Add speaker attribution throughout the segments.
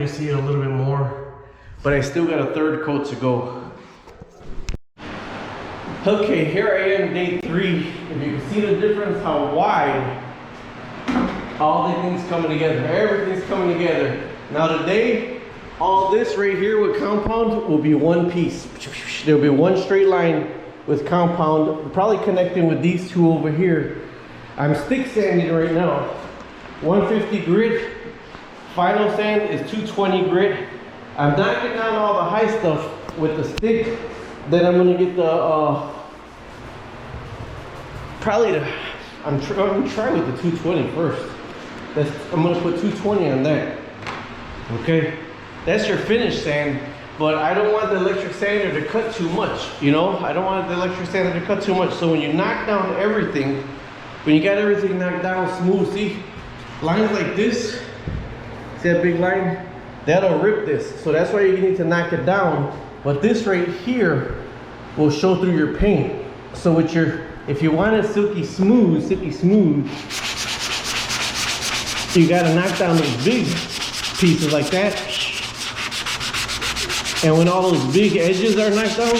Speaker 1: You see it a little bit more, but I still got a third coat to go. Okay, here I am, day 3. If you can see the difference, how wide all the things coming together. Everything's coming together. Now today, all this right here with compound will be one piece. There'll be one straight line with compound, probably connecting with these two over here. I'm stick sanding right now. 150 grit. Final sand is 220 grit. I'm knocking down all the high stuff with the stick. Then I'm gonna get the I'm gonna try with the 220 first. I'm gonna put 220 on that. Okay, that's your finish sand. But I don't want the electric sander to cut too much. You know, I don't want the electric sander to cut too much. So when you knock down everything, when you got everything knocked down smooth, see lines like this. See that big line? That'll rip this. So that's why you need to knock it down. But this right here will show through your paint. So with your, if you want it silky smooth, you gotta knock down those big pieces like that. And when all those big edges are knocked down,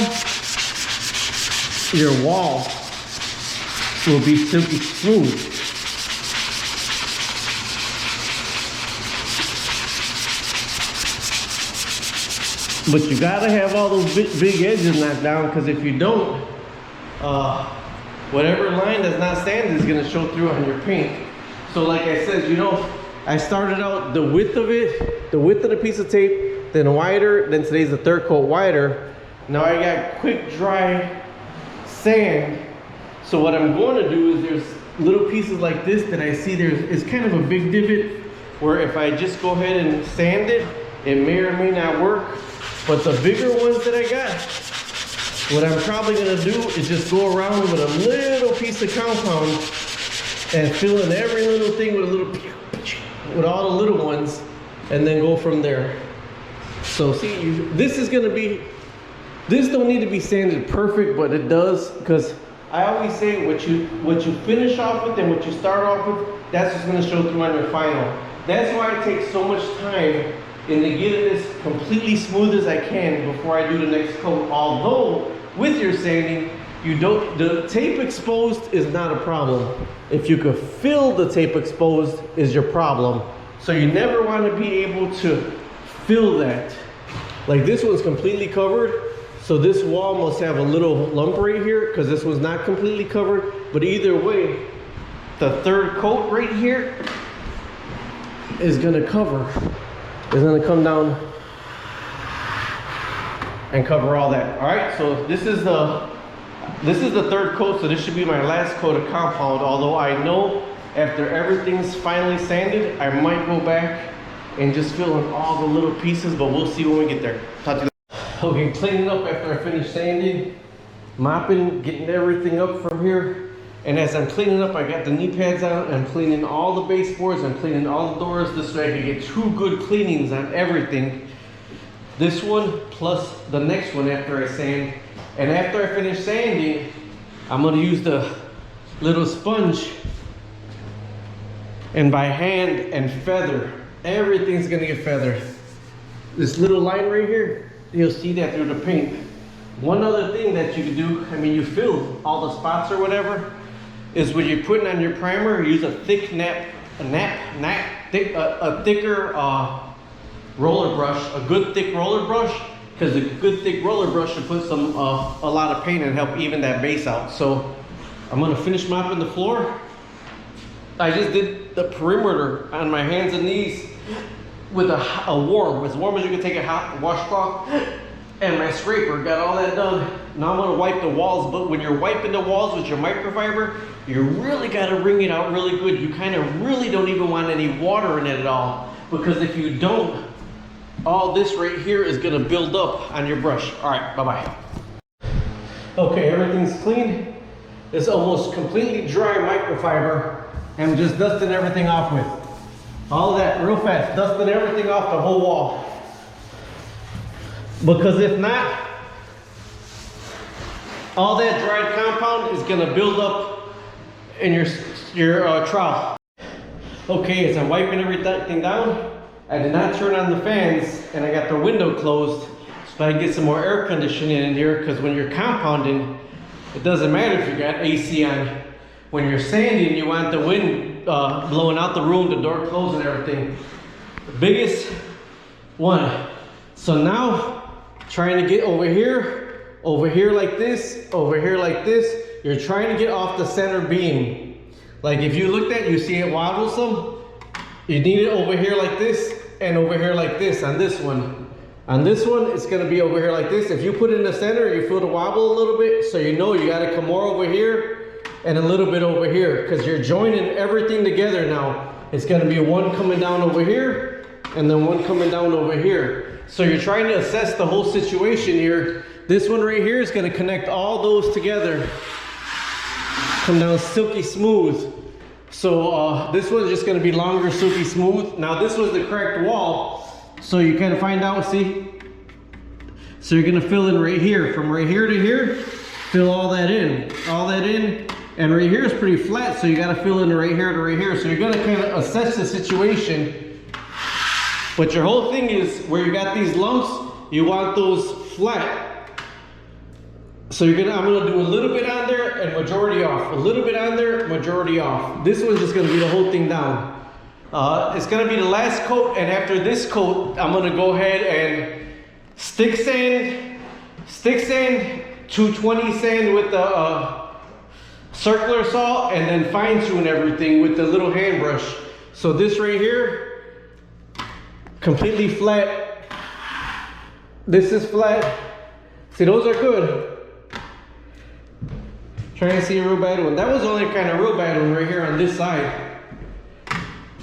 Speaker 1: your wall will be silky smooth. But you gotta have all those big edges knocked down, because if you don't, whatever line that's not sanded is gonna show through on your paint. So like I said, you know, I started out the width of it, the width of the piece of tape, then wider, then today's the third coat wider. Now I got quick dry sand. So what I'm going to do is there's little pieces like this that I see it's kind of a big divot where if I just go ahead and sand it, it may or may not work. But the bigger ones that I got, what I'm probably gonna do is just go around with a little piece of compound and fill in every little thing with all the little ones, and then go from there. So see, this don't need to be sanded perfect, but it does, because I always say what you finish off with and what you start off with, that's what's gonna show through on your final. That's why it takes so much time into getting this completely smooth as I can before I do the next coat. Although with your sanding, the tape exposed is not a problem. If you could feel the tape exposed is your problem. So you never want to be able to feel that. Like this one's completely covered, so this wall must have a little lump right here because this one's not completely covered. But either way, the third coat right here is gonna come down and cover all that. All right, so this is the third coat, so this should be my last coat of compound. Although I know after everything's finally sanded, I might go back and just fill in all the little pieces, but we'll see when we get there. Talk to you later. Okay, cleaning up after I finish sanding, mopping, getting everything up from here. And as I'm cleaning up, I got the knee pads on. I'm cleaning all the baseboards. I'm cleaning all the doors. This way I can get 2 good cleanings on everything. This one plus the next one after I sand. And after I finish sanding, I'm gonna use the little sponge and by hand and feather. Everything's gonna get feathered. This little line right here, you'll see that through the paint. One other thing that you can do, I mean, you fill all the spots or whatever, is when you're putting on your primer, use a thick thicker roller brush, a good thick roller brush, because a good thick roller brush should put some a lot of paint and help even that base out. So I'm gonna finish mopping the floor. I just did the perimeter on my hands and knees with as warm as you can take a hot washcloth. And my scraper, got all that done. Now I'm gonna wipe the walls, but when you're wiping the walls with your microfiber, you really gotta wring it out really good. You kind of really don't even want any water in it at all, because if you don't, all this right here is gonna build up on your brush. All right, bye-bye. Okay, everything's clean. It's almost completely dry microfiber. I'm just dusting everything off with. All that real fast, dusting everything off the whole wall. Because if not, all that dried compound is gonna build up in your trowel. Okay, as I'm wiping everything down, I did not turn on the fans, and I got the window closed so I can get some more air conditioning in here, because when you're compounding, it doesn't matter if you got AC on. When you're sanding, you want the wind blowing out the room, the door closed and everything. The biggest one. So now, trying to get over here like this, over here like this. You're trying to get off the center beam. Like if you looked at it, you see it wobbles some. You need it over here like this and over here like this on this one. On this one, it's gonna be over here like this. If you put it in the center, you feel the wobble a little bit, so you know you gotta come more over here and a little bit over here, because you're joining everything together now. It's gonna be one coming down over here and then one coming down over here. So you're trying to assess the whole situation here. This one right here is gonna connect all those together. Come down silky smooth. So this one's just gonna be longer, silky smooth. Now this was the cracked wall. So you kind of find out, see? So you're gonna fill in right here, from right here to here, fill all that in. And right here is pretty flat, so you gotta fill in right here to right here. So you're gonna kind of assess the situation. But your whole thing is, where you got these lumps, you want those flat. So I'm gonna do a little bit on there and majority off. A little bit on there, majority off. This one's just gonna be the whole thing down. It's gonna be the last coat, and after this coat, I'm gonna go ahead and stick sand, 220 sand with the circular saw, and then fine tune everything with the little hand brush. So this right here, completely flat. This is flat. See, those are good. Trying to see a real bad one. That was only kind of real bad one right here on this side.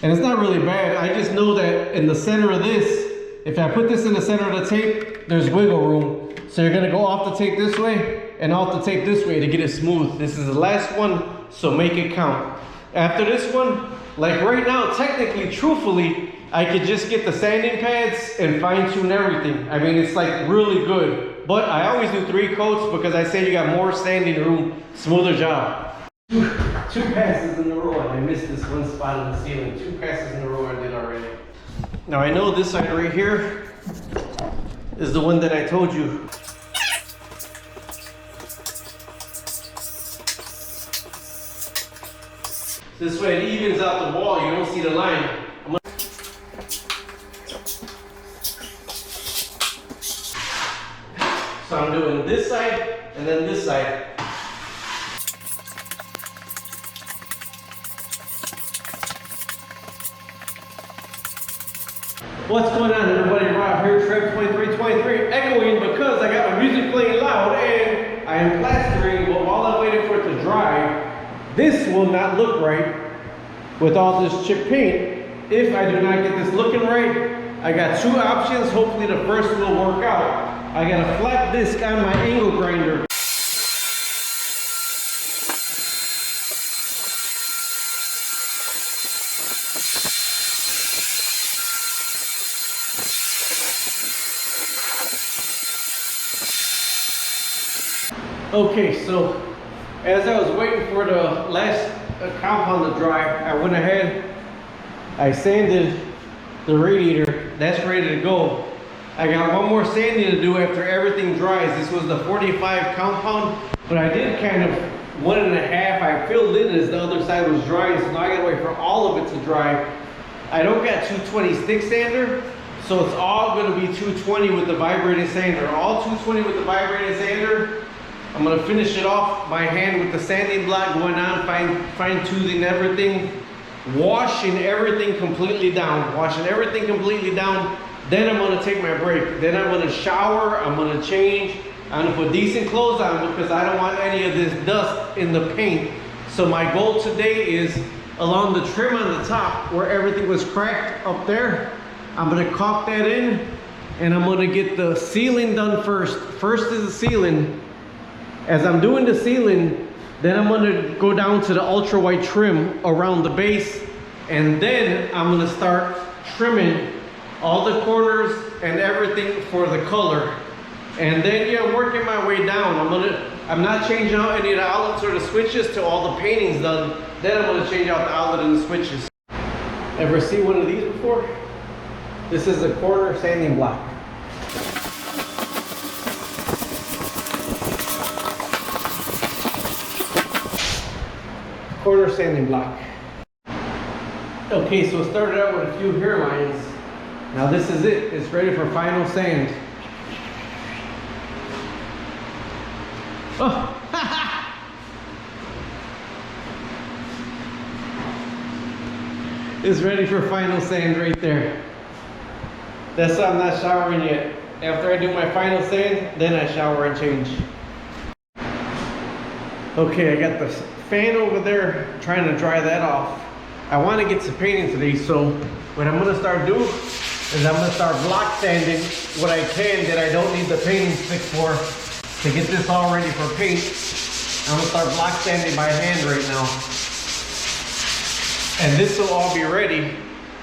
Speaker 1: And it's not really bad. I just know that in the center of this, if I put this in the center of the tape, there's wiggle room. So you're gonna go off the tape this way and off the tape this way to get it smooth. This is the last one, so make it count. After this one, like right now, technically, truthfully, I could just get the sanding pads and fine tune everything. I mean, it's like really good. But I always do 3 coats because I say you got more sanding room, smoother job. 2 passes in a row, and I missed this one spot on the ceiling. 2 passes in a row I did already. Now I know this side right here is the one that I told you. This way it evens out the wall, you don't see the line. So I'm doing this side and then this side. What's going on, everybody? Rob here, Trev2323, echoing because I got my music playing loud and I am plastering, but while I'm waiting for it to dry, this will not look right with all this chip paint. If I do not get this looking right, I got 2 options. Hopefully the first will work out. I got a flat disc on my angle grinder. Okay, so as I was waiting for the last compound to dry, I went ahead, I sanded the radiator. That's ready to go. I got one more sanding to do after everything dries. This was the 45 compound, but I did kind of 1.5. I filled it as the other side was drying, so now I gotta wait for all of it to dry. I don't got 220 stick sander, so it's all gonna be 220 with the vibrating sander. All 220 with the vibrating sander. I'm gonna finish it off by hand with the sanding block going on, fine tuning everything, washing everything completely down, Then I'm gonna take my break. Then I'm gonna shower, I'm gonna change, I'm gonna put decent clothes on because I don't want any of this dust in the paint. So my goal today is along the trim on the top where everything was cracked up there, I'm gonna caulk that in and I'm gonna get the ceiling done first. First is the ceiling. As I'm doing the ceiling, then I'm gonna go down to the ultra white trim around the base, and then I'm gonna start trimming all the corners and everything for the color. And then I'm working my way down. I'm not changing out any of the outlets or the switches till all the painting's done. Then I'm gonna change out the outlet and the switches. Ever see one of these before? This is a corner sanding block. Corner sanding block. Okay, so it started out with a few hairlines. Now this is it. It's ready for final sand. Oh! It's ready for final sand right there. That's why I'm not showering yet. After I do my final sand, then I shower and change. Okay, I got the fan over there trying to dry that off. I want to get some painting today, so what I'm going to start doing is I'm going to start block sanding what I can that I don't need the painting stick for to get this all ready for paint. I'm going to start block sanding by hand right now. And this will all be ready,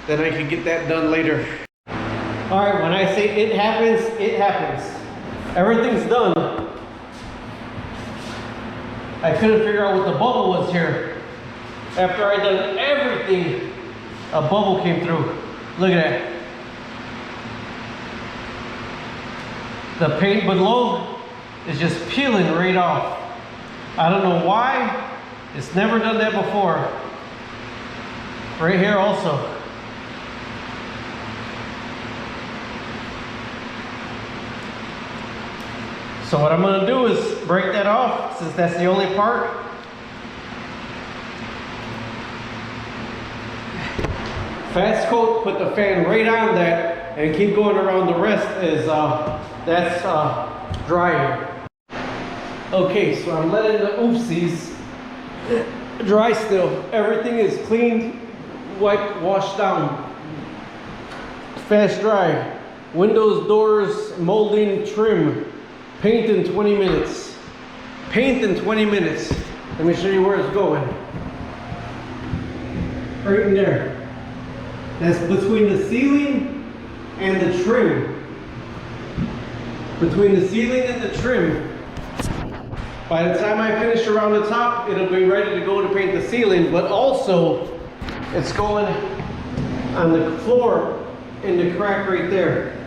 Speaker 1: then I can get that done later. Alright, when I say it happens, it happens. Everything's done. I couldn't figure out what the bubble was here. After I done everything, a bubble came through. Look at that. The paint below is just peeling right off. I don't know why. It's never done that before. Right here also. So what I'm going to do is break that off, since that's the only part. Fast coat, put the fan right on that, and keep going around the rest is, that's drying. Okay, so I'm letting the oopsies dry still. Everything is cleaned, wiped, washed down. Fast dry. Windows, doors, molding, trim. Paint in 20 minutes. Paint in 20 minutes. Let me show you where it's going. Right in there. That's between the ceiling and the trim. Between the ceiling and the trim. By the time I finish around the top, it'll be ready to go to paint the ceiling, but also it's going on the floor in the crack right there.